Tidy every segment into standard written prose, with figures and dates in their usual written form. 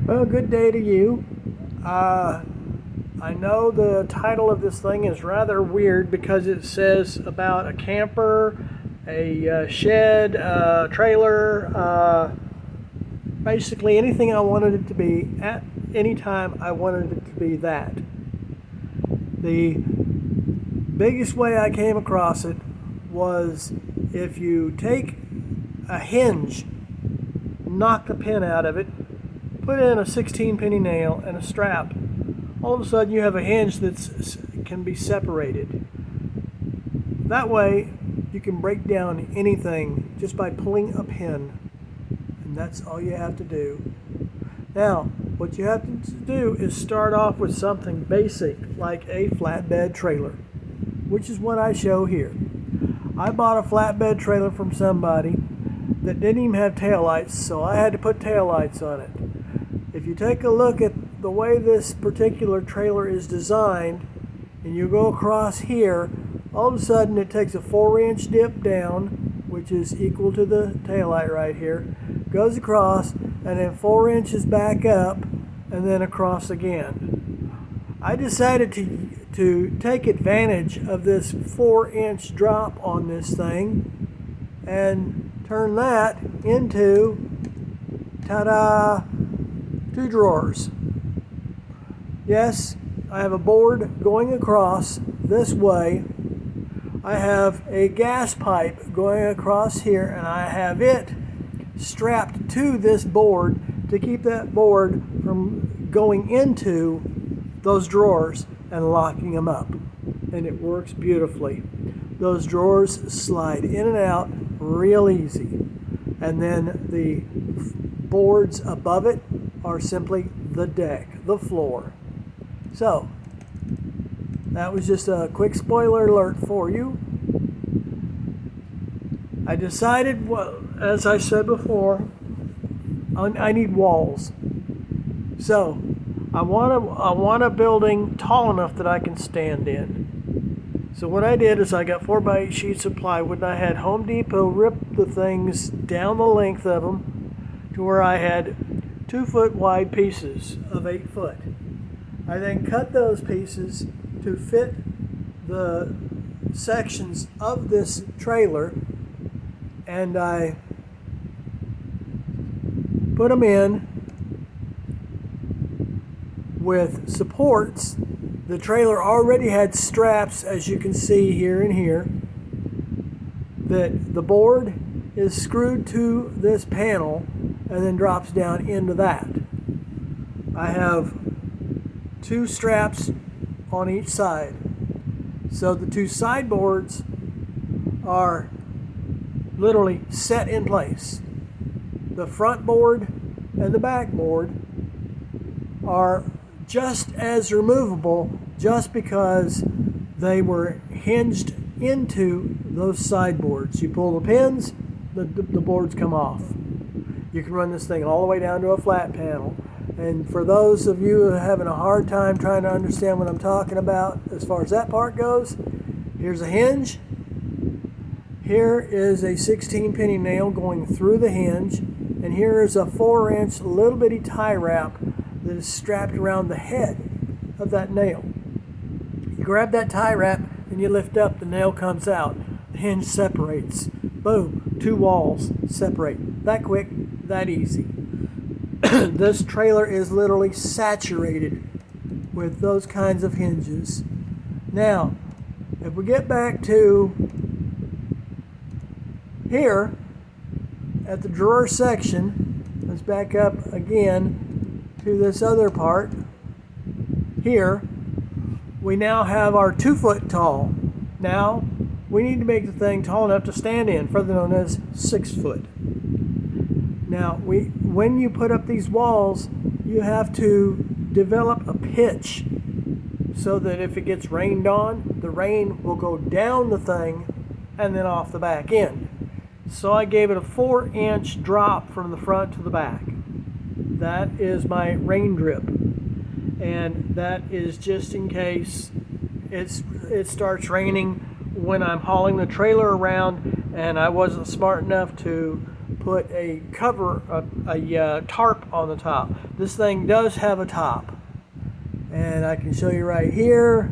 Well, good day to you. I know the title of this thing is rather weird because it says about a camper, a shed, a trailer, basically anything I wanted it to be at any time I wanted it to be that. The biggest way I came across it was if you take a hinge, knock the pin out of it, put in a 16 penny nail and a strap, all of a sudden you have a hinge that can be separated. That way you can break down anything just by pulling a pin, and that's all you have to do. Now, what you have to do is start off with something basic like a flatbed trailer, which is what I show here. I bought a flatbed trailer from somebody that didn't even have taillights, so I had to put taillights on it. If you take a look at the way this particular trailer is designed, and you go across here, all of a sudden it takes a 4-inch dip down, which is equal to the taillight right here, goes across, and then 4 inches back up, and then across again. I decided to take advantage of this 4-inch drop on this thing and turn that into, ta-da, 2 drawers. Yes, I have a board going across this way. I have a gas pipe going across here, and I have it strapped to this board to keep that board from going into those drawers and locking them up. And it works beautifully. Those drawers slide in and out real easy. And then the boards above it are simply the deck, the floor. So, that was just a quick spoiler alert for you. I decided, well, as I said before, I need walls. So, I want a building tall enough that I can stand in. So what I did is I got 4x8 sheets of plywood, and I had Home Depot rip the things down the length of them to where I had 2-foot wide pieces of 8 foot. I then cut those pieces to fit the sections of this trailer, and I put them in with supports. The trailer already had straps, as you can see here and here, that the board is screwed to this panel and then drops down into that. I have 2 straps on each side. So the 2 sideboards are literally set in place. The front board and the back board are just as removable just because they were hinged into those sideboards. You pull the pins, the boards come off. You can run this thing all the way down to a flat panel. And for those of you who are having a hard time trying to understand what I'm talking about as far as that part goes, here's a hinge. Here is a 16 penny nail going through the hinge. And here is a 4-inch little bitty tie wrap that is strapped around the head of that nail. You grab that tie wrap and you lift up, the nail comes out. The hinge separates. Boom, 2 walls separate. That quick, that easy. This trailer is literally saturated with those kinds of hinges. Now, if we get back to here at the drawer section, let's back up again to this other part. Here, we now have our 2-foot tall. Now, we need to make the thing tall enough to stand in, further known as 6 foot. Now, when you put up these walls, you have to develop a pitch so that if it gets rained on, the rain will go down the thing and then off the back end. So I gave it a 4-inch drop from the front to the back. That is my rain drip. And that is just in case it starts raining when I'm hauling the trailer around and I wasn't smart enough to put a cover, a tarp on the top. This thing does have a top. And I can show you right here.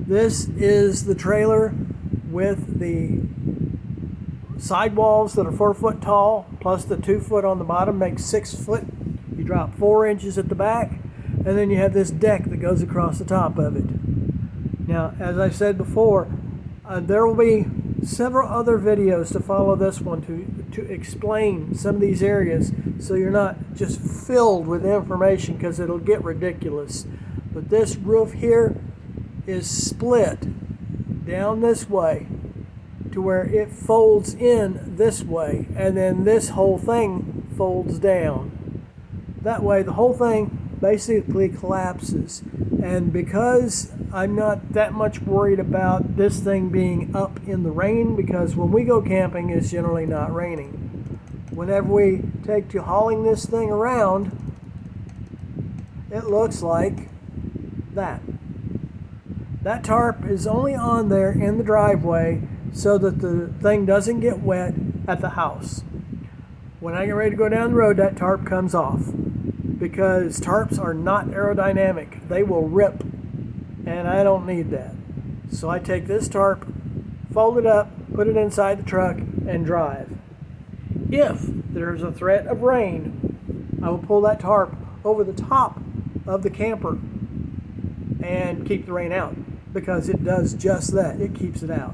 This is the trailer with the sidewalls that are 4 foot tall, plus the 2 foot on the bottom makes 6 foot. You drop 4 inches at the back, and then you have this deck that goes across the top of it. Now, as I said before, there will be several other videos to follow this one to explain some of these areas, so you're not just filled with information, because it'll get ridiculous. But this roof here is split down this way to where it folds in this way, and then this whole thing folds down. That way the whole thing basically collapses. And because I'm not that much worried about this thing being up in the rain, because when we go camping it's generally not raining. Whenever we take to hauling this thing around, it looks like that. That tarp is only on there in the driveway so that the thing doesn't get wet at the house. When I get ready to go down the road, that tarp comes off, because tarps are not aerodynamic. They will rip, and I don't need that. So I take this tarp, fold it up, put it inside the truck, and drive. If there's a threat of rain, I will pull that tarp over the top of the camper and keep the rain out, because it does just that. It keeps it out.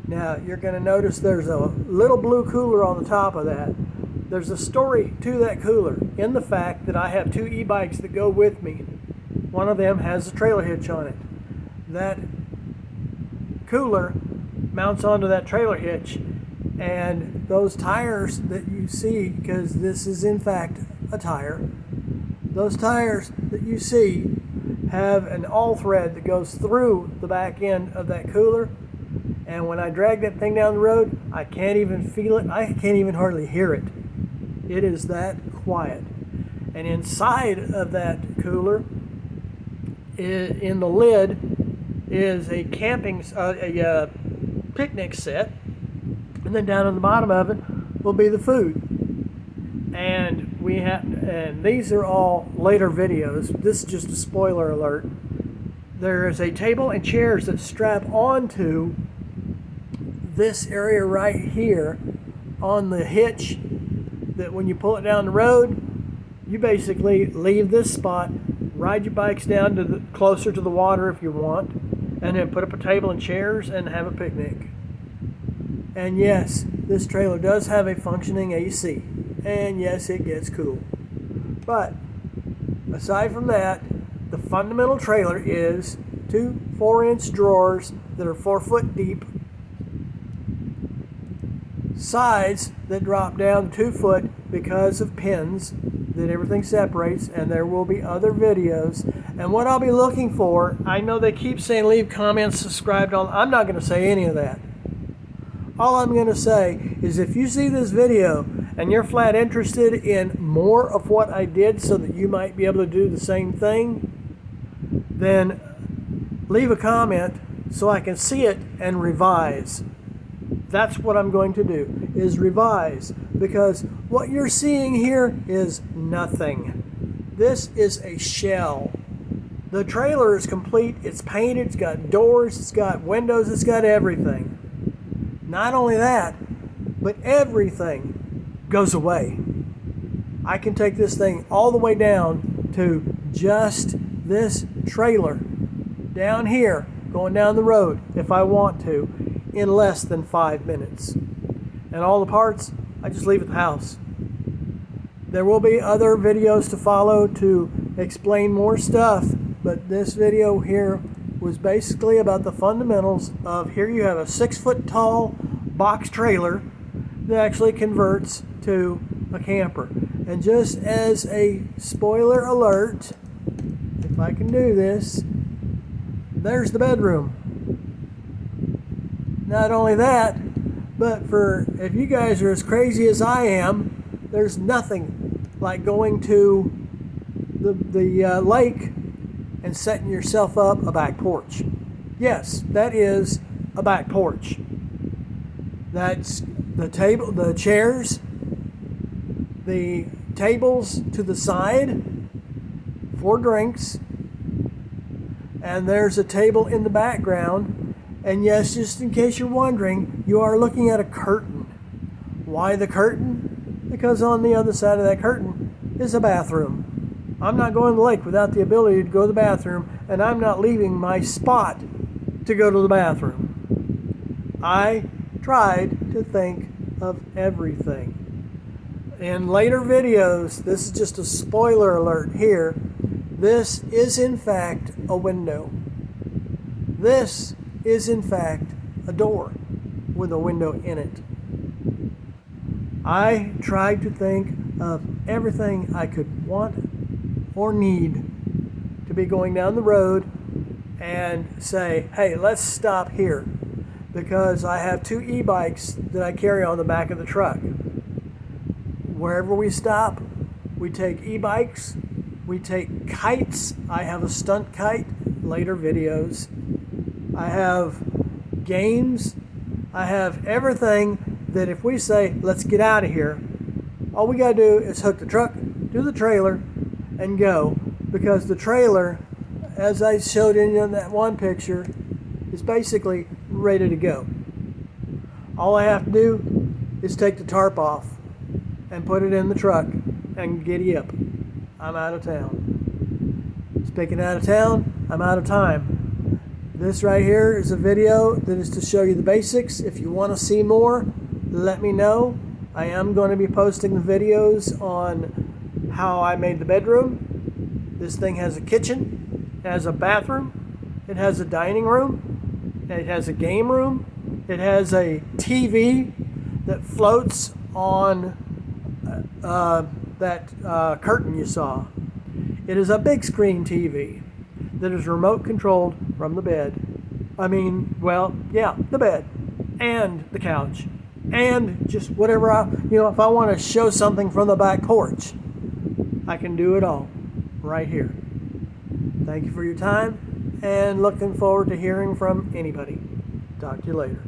Now, you're going to notice there's a little blue cooler on the top of that. There's a story to that cooler in the fact that I have 2 e-bikes that go with me. One of them has a trailer hitch on it. That cooler mounts onto that trailer hitch, and those tires that you see, because this is in fact a tire, those tires that you see have an all thread that goes through the back end of that cooler, and when I drag that thing down the road, I can't even feel it. I can't even hardly hear it. It is that quiet. And inside of that cooler, in the lid, is a picnic set, and then down on the bottom of it will be the food. And these are all later videos. This is just a spoiler alert. There is a table and chairs that strap onto this area right here on the hitch, that when you pull it down the road, you basically leave this spot, ride your bikes down to closer to the water if you want, and then put up a table and chairs and have a picnic. And yes, this trailer does have a functioning AC, and yes, it gets cool. But aside from that, the fundamental trailer is 2 4-inch drawers that are 4 foot deep, sides that drop down 2 foot because of pins that everything separates, and there will be other videos. And what I'll be looking for, I know they keep saying leave comments, subscribe, I'm not going to say any of that. All I'm going to say is, if you see this video and you're flat interested in more of what I did so that you might be able to do the same thing, then leave a comment so I can see it and revise. That's what I'm going to do, is revise, because what you're seeing here is nothing. This is a shell. The trailer is complete. It's painted, it's got doors, it's got windows, it's got everything. Not only that, but everything goes away. I can take this thing all the way down to just this trailer down here, going down the road if I want to, in less than 5 minutes. And all the parts, I just leave at the house. There will be other videos to follow to explain more stuff, but this video here was basically about the fundamentals of, here you have a 6 foot tall box trailer that actually converts to a camper. And just as a spoiler alert, if I can do this, there's the bedroom. Not only that, but if you guys are as crazy as I am, there's nothing like going to the lake and setting yourself up a back porch. Yes, that is a back porch. That's the table, the chairs, the tables to the side for drinks, and there's a table in the background. And yes, just in case you're wondering, you are looking at a curtain. Why the curtain? Because on the other side of that curtain is a bathroom. I'm not going to the lake without the ability to go to the bathroom, and I'm not leaving my spot to go to the bathroom. I tried to think of everything. In later videos, this is just a spoiler alert here, this is in fact a window. This is in fact a door with a window in it. I tried to think of everything I could want or need to be going down the road and say, hey, let's stop here, because I have 2 e-bikes that I carry on the back of the truck. Wherever we stop, we take e-bikes, we take kites. I have a stunt kite, later videos. I have games. I have everything that if we say, let's get out of here, all we gotta do is hook the truck to the trailer and go, because the trailer, as I showed in that one picture, is basically ready to go. All I have to do is take the tarp off and put it in the truck and giddy up. I'm out of town. Speaking out of town, I'm out of time. This right here is a video that is to show you the basics. If you want to see more, let me know. I am going to be posting the videos on how I made the bedroom. This thing has a kitchen, it has a bathroom, it has a dining room, it has a game room, it has a TV that floats on that curtain you saw. It is a big screen TV that is remote controlled from the bed. The bed and the couch and just whatever if I want to show something from the back porch, I can do it all right here. Thank you for your time, and looking forward to hearing from anybody. Talk to you later.